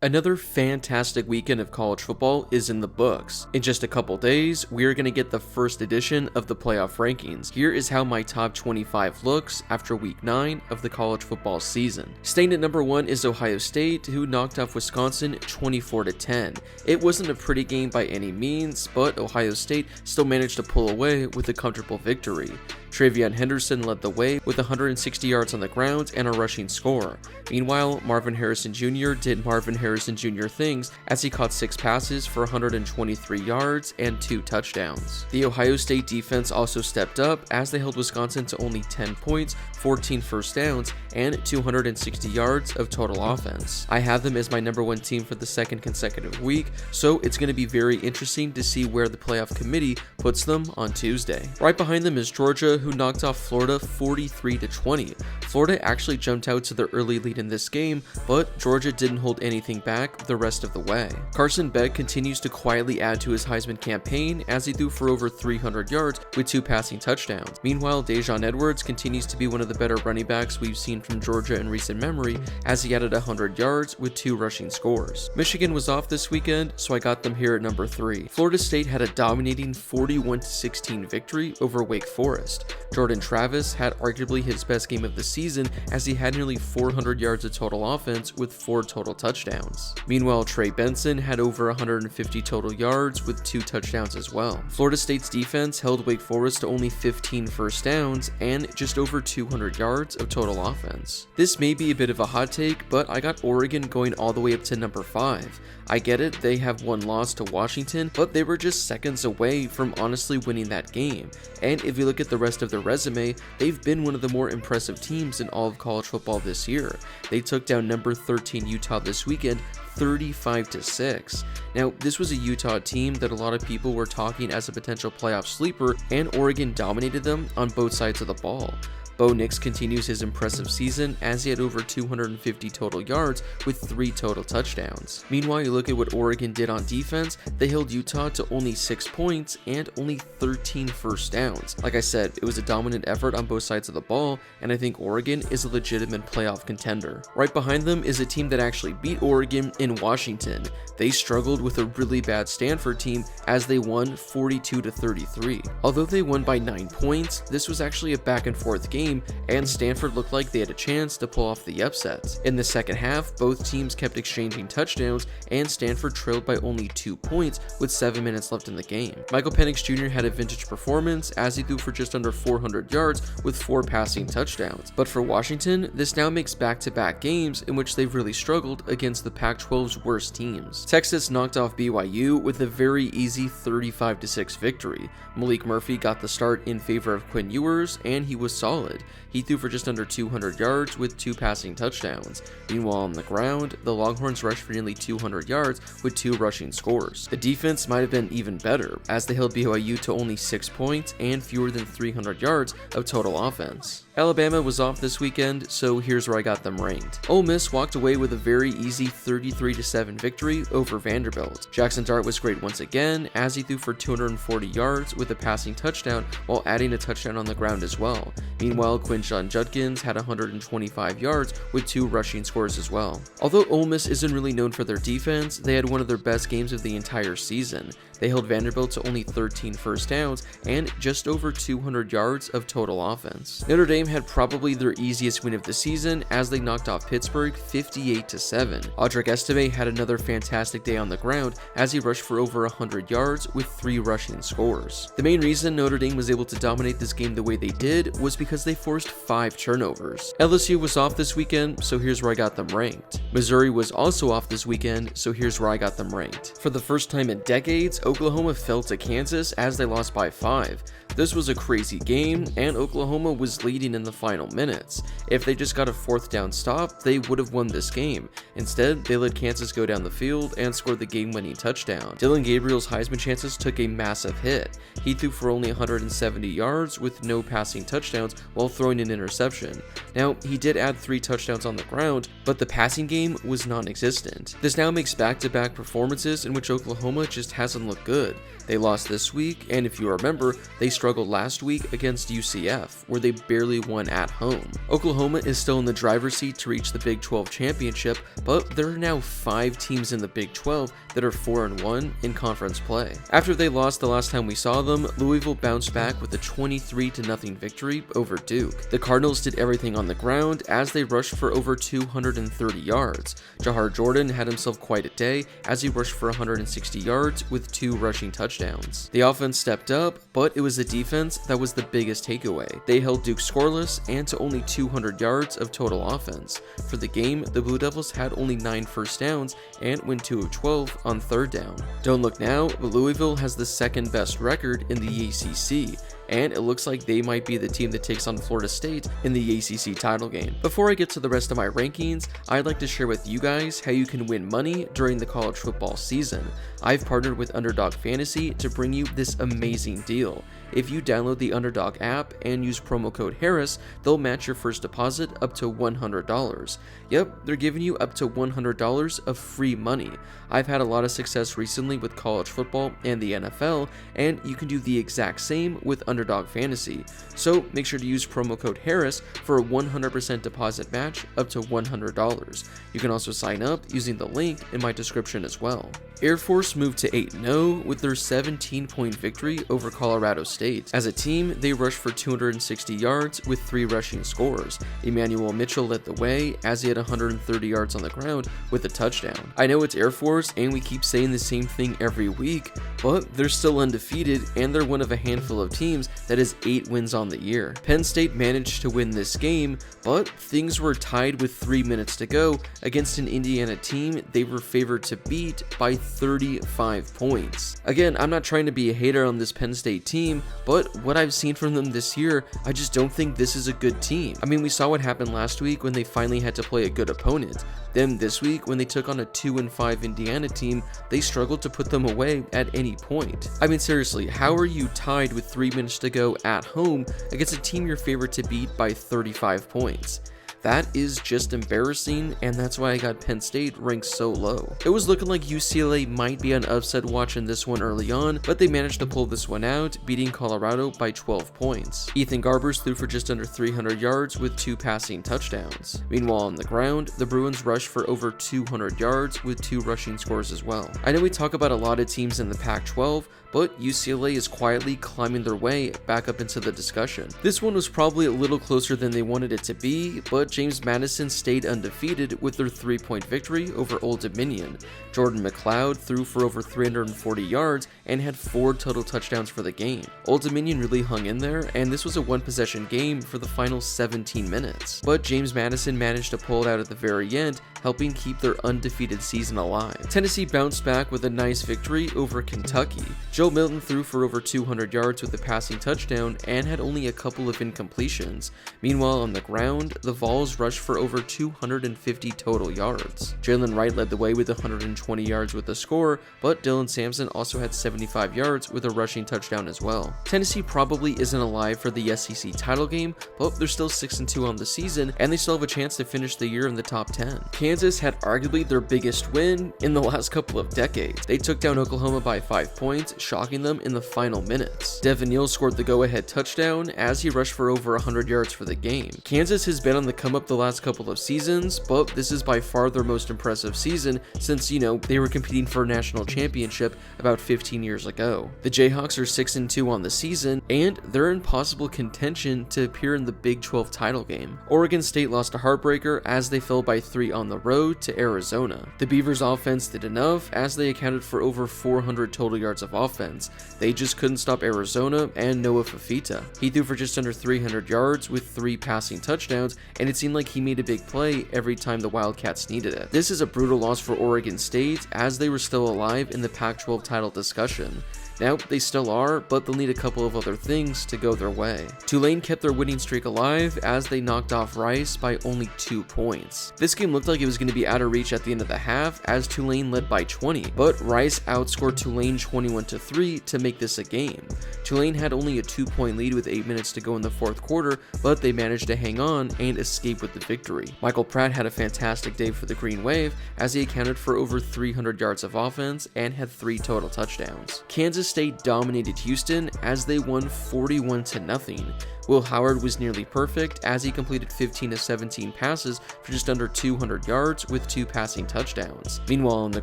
Another fantastic weekend of college football is in the books. In just a couple days, we are going to get the first edition of the playoff rankings. Here is how my top 25 looks after week 9 of the college football season. Staying at number 1 is Ohio State, who knocked off Wisconsin 24-10. It wasn't a pretty game by any means, but Ohio State still managed to pull away with a comfortable victory. Travion Henderson led the way with 160 yards on the ground and a rushing score. Meanwhile, Marvin Harrison Jr. did Marvin Harrison Jr. things as he caught 6 passes for 123 yards and 2 touchdowns. The Ohio State defense also stepped up as they held Wisconsin to only 10 points, 14 first downs, and 260 yards of total offense. I have them as my number 1 team for the second consecutive week, so it's going to be very interesting to see where the playoff committee puts them on Tuesday. Right behind them is Georgia, who knocked off Florida 43-20. Florida actually jumped out to the early lead in this game, but Georgia didn't hold anything back the rest of the way. Carson Beck continues to quietly add to his Heisman campaign as he threw for over 300 yards with 2 passing touchdowns. Meanwhile, Dejon Edwards continues to be one of the better running backs we've seen from Georgia in recent memory as he added 100 yards with 2 rushing scores. Michigan was off this weekend, so I got them here at number 3. Florida State had a dominating 41-16 victory over Wake Forest. Jordan Travis had arguably his best game of the season as he had nearly 400 yards of total offense with 4 total touchdowns. Meanwhile, Trey Benson had over 150 total yards with 2 touchdowns as well. Florida State's defense held Wake Forest to only 15 first downs and just over 200 yards of total offense. This may be a bit of a hot take, but I got Oregon going all the way up to number 5. I get it, they have one loss to Washington, but they were just seconds away from honestly winning that game. And if you look at the rest of their resume, they've been one of the more impressive teams in all of college football this year. They took down number 13 Utah this weekend 35-6. Now, this was a Utah team that a lot of people were talking as a potential playoff sleeper, and Oregon dominated them on both sides of the ball. Bo Nix continues his impressive season as he had over 250 total yards with 3 total touchdowns. Meanwhile, you look at what Oregon did on defense, they held Utah to only 6 points and only 13 first downs. Like I said, it was a dominant effort on both sides of the ball, and I think Oregon is a legitimate playoff contender. Right behind them is a team that actually beat Oregon in Washington. They struggled with a really bad Stanford team as they won 42-33. Although they won by 9 points, this was actually a back and forth game, and Stanford looked like they had a chance to pull off the upset. In the second half, both teams kept exchanging touchdowns, and Stanford trailed by only 2 points with 7 minutes left in the game. Michael Penix Jr. had a vintage performance as he threw for just under 400 yards with 4 passing touchdowns. But for Washington, this now makes back-to-back games in which they've really struggled against the Pac-12's worst teams. Texas knocked off BYU with a very easy 35-6 victory. Malik Murphy got the start in favor of Quinn Ewers, and he was solid. He threw for just under 200 yards with 2 passing touchdowns. Meanwhile, on the ground, the Longhorns rushed for nearly 200 yards with 2 rushing scores. The defense might have been even better, as they held BYU to only 6 points and fewer than 300 yards of total offense. Alabama was off this weekend, so here's where I got them ranked. Ole Miss walked away with a very easy 33-7 victory over Vanderbilt. Jackson Dart was great once again, as he threw for 240 yards with a passing touchdown while adding a touchdown on the ground as well. Meanwhile, Quinshon Judkins had 125 yards with 2 rushing scores as well. Although Ole Miss isn't really known for their defense, they had one of their best games of the entire season. They held Vanderbilt to only 13 first downs and just over 200 yards of total offense. Notre Dame had probably their easiest win of the season as they knocked off Pittsburgh 58-7. Audric Estime had another fantastic day on the ground as he rushed for over 100 yards with 3 rushing scores. The main reason Notre Dame was able to dominate this game the way they did was because they forced 5 turnovers. LSU was off this weekend, so here's where I got them ranked. Missouri was also off this weekend, so here's where I got them ranked. For the first time in decades, Oklahoma fell to Kansas as they lost by 5. This was a crazy game, and Oklahoma was leading in the final minutes. If they just got a 4th down stop, they would have won this game. Instead, they let Kansas go down the field and scored the game-winning touchdown. Dylan Gabriel's Heisman chances took a massive hit. He threw for only 170 yards with no passing touchdowns while throwing an interception. Now, he did add 3 touchdowns on the ground, but the passing game was non-existent. This now makes back-to-back performances in which Oklahoma just hasn't looked good. They lost this week, and if you remember, they struggled struggled last week against UCF, where they barely won at home. Oklahoma is still in the driver's seat to reach the Big 12 championship, but there are now 5 teams in the Big 12 that are 4-1 in conference play. After they lost the last time we saw them, Louisville bounced back with a 23-0 victory over Duke. The Cardinals did everything on the ground as they rushed for over 230 yards. Jahar Jordan had himself quite a day as he rushed for 160 yards with 2 rushing touchdowns. The offense stepped up, but it was the defense that was the biggest takeaway. They held Duke scoreless and to only 200 yards of total offense. For the game, the Blue Devils had only 9 first downs and went 2 of 12 on third down. Don't look now, but Louisville has the second best record in the ACC, and it looks like they might be the team that takes on Florida State in the ACC title game. Before I get to the rest of my rankings, I'd like to share with you guys how you can win money during the college football season. I've partnered with Underdog Fantasy to bring you this amazing deal. If you download the Underdog app and use promo code Harris, they'll match your first deposit up to $100. Yep, they're giving you up to $100 of free money. I've had a lot of success recently with college football and the NFL, and you can do the exact same with Underdog Fantasy. So make sure to use promo code Harris for a 100% deposit match up to $100. You can also sign up using the link in my description as well. Air Force moved to 8-0 with their 17-point victory over Colorado State. As a team, they rushed for 260 yards with 3 rushing scores. Emmanuel Mitchell led the way as he had 130 yards on the ground with a touchdown. I know it's Air Force and we keep saying the same thing every week, but they're still undefeated and they're one of a handful of teams that has 8 wins on the year. Penn State managed to win this game, but things were tied with 3 minutes to go against an Indiana team they were favored to beat by 35 points. Again, I'm not trying to be a hater on this Penn State team, but what I've seen from them this year, I just don't think this is a good team. I mean, we saw what happened last week when they finally had to play a good opponent. Then this week, when they took on a 2-5 Indiana team, they struggled to put them away at any point. I mean, seriously, how are you tied with 3 minutes to go at home against a team you're favored to beat by 35 points? That is just embarrassing, and that's why I got Penn State ranked so low. It was looking like UCLA might be on upset watch in this one early on, but they managed to pull this one out, beating Colorado by 12 points. Ethan Garbers threw for just under 300 yards with 2 passing touchdowns. Meanwhile, on the ground, the Bruins rushed for over 200 yards with 2 rushing scores as well. I know we talk about a lot of teams in the Pac-12, but UCLA is quietly climbing their way back up into the discussion. This one was probably a little closer than they wanted it to be, but James Madison stayed undefeated with their 3-point victory over Old Dominion. Jordan McLeod threw for over 340 yards and had 4 total touchdowns for the game. Old Dominion really hung in there, and this was a 1-possession game for the final 17 minutes. But James Madison managed to pull it out at the very end, helping keep their undefeated season alive. Tennessee bounced back with a nice victory over Kentucky. Joe Milton threw for over 200 yards with a passing touchdown and had only a couple of incompletions. Meanwhile, on the ground, the Vols rushed for over 250 total yards. Jalen Wright led the way with 120 yards with a score, but Dylan Sampson also had 75 yards with a rushing touchdown as well. Tennessee probably isn't alive for the SEC title game, but they're still 6-2 on the season, and they still have a chance to finish the year in the top 10. Kansas had arguably their biggest win in the last couple of decades. They took down Oklahoma by 5 points, shocking them in the final minutes. Devin Neal scored the go-ahead touchdown as he rushed for over 100 yards for the game. Kansas has been on the come-up the last couple of seasons, but this is by far their most impressive season since, they were competing for a national championship about 15 years ago. The Jayhawks are 6-2 on the season, and they're in possible contention to appear in the Big 12 title game. Oregon State lost a heartbreaker as they fell by 3 on the road to Arizona. The Beavers' offense did enough as they accounted for over 400 total yards of offense. They just couldn't stop Arizona and Noah Fafita. He threw for just under 300 yards with 3 passing touchdowns, and it seemed like he made a big play every time the Wildcats needed it. This is a brutal loss for Oregon State as they were still alive in the Pac-12 title discussion. Now, they still are, but they'll need a couple of other things to go their way. Tulane kept their winning streak alive as they knocked off Rice by only 2 points. This game looked like it was going to be out of reach at the end of the half as Tulane led by 20, but Rice outscored Tulane 21-3 to make this a game. Tulane had only a 2-point lead with 8 minutes to go in the fourth quarter, but they managed to hang on and escape with the victory. Michael Pratt had a fantastic day for the Green Wave as he accounted for over 300 yards of offense and had 3 total touchdowns. Kansas Kansas State dominated Houston as they won 41-0. Will Howard was nearly perfect as he completed 15 of 17 passes for just under 200 yards with 2 passing touchdowns. Meanwhile on the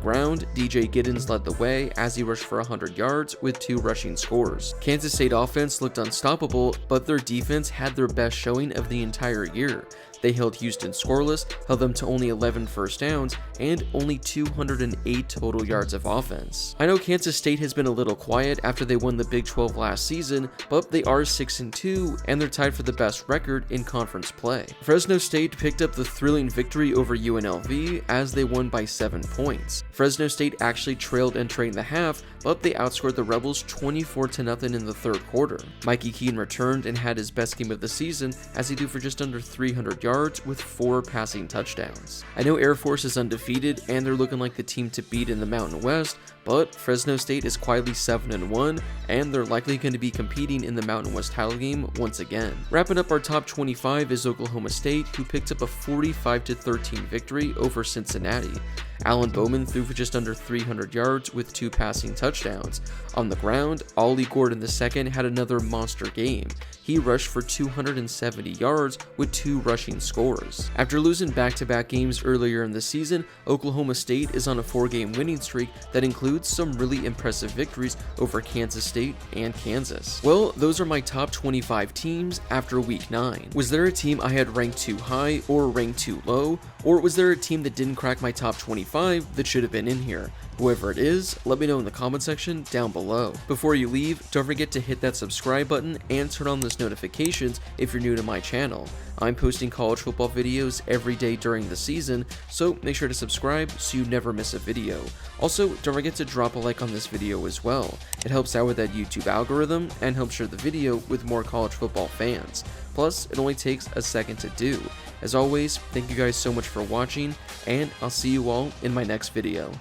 ground, DJ Giddens led the way as he rushed for 100 yards with 2 rushing scores. Kansas State offense looked unstoppable, but their defense had their best showing of the entire year. They held Houston scoreless, held them to only 11 first downs, and only 208 total yards of offense. I know Kansas State has been a little quiet after they won the Big 12 last season, but they are 6-2, and they're tied for the best record in conference play. Fresno State picked up the thrilling victory over UNLV as they won by 7 points. Fresno State actually trailed entering the half, but they outscored the Rebels 24-0 in the third quarter. Mikey Keene returned and had his best game of the season as he threw for just under 300 yards with 4 passing touchdowns. I know Air Force is undefeated and they're looking like the team to beat in the Mountain West, but Fresno State is quietly 7-1 and they're likely going to be competing in the Mountain West title game once again. Wrapping up our top 25 is Oklahoma State, who picked up a 45-13 victory over Cincinnati. Alan Bowman threw for just under 300 yards with 2 passing touchdowns. On the ground, Ollie Gordon II had another monster game. He rushed for 270 yards with 2 rushing scores. After losing back-to-back games earlier in the season, Oklahoma State is on a 4-game winning streak that includes some really impressive victories over Kansas State and Kansas. Well, those are my top 25 teams after week 9. Was there a team I had ranked too high or ranked too low? Or was there a team that didn't crack my top 25 that should have been in here? Whoever it is, let me know in the comment section down below. Before you leave, don't forget to hit that subscribe button and turn on those notifications if you're new to my channel. I'm posting college football videos every day during the season, so make sure to subscribe so you never miss a video. Also, don't forget to drop a like on this video as well. It helps out with that YouTube algorithm and helps share the video with more college football fans. Plus, it only takes a second to do. As always, thank you guys so much for watching, and I'll see you all in my next video.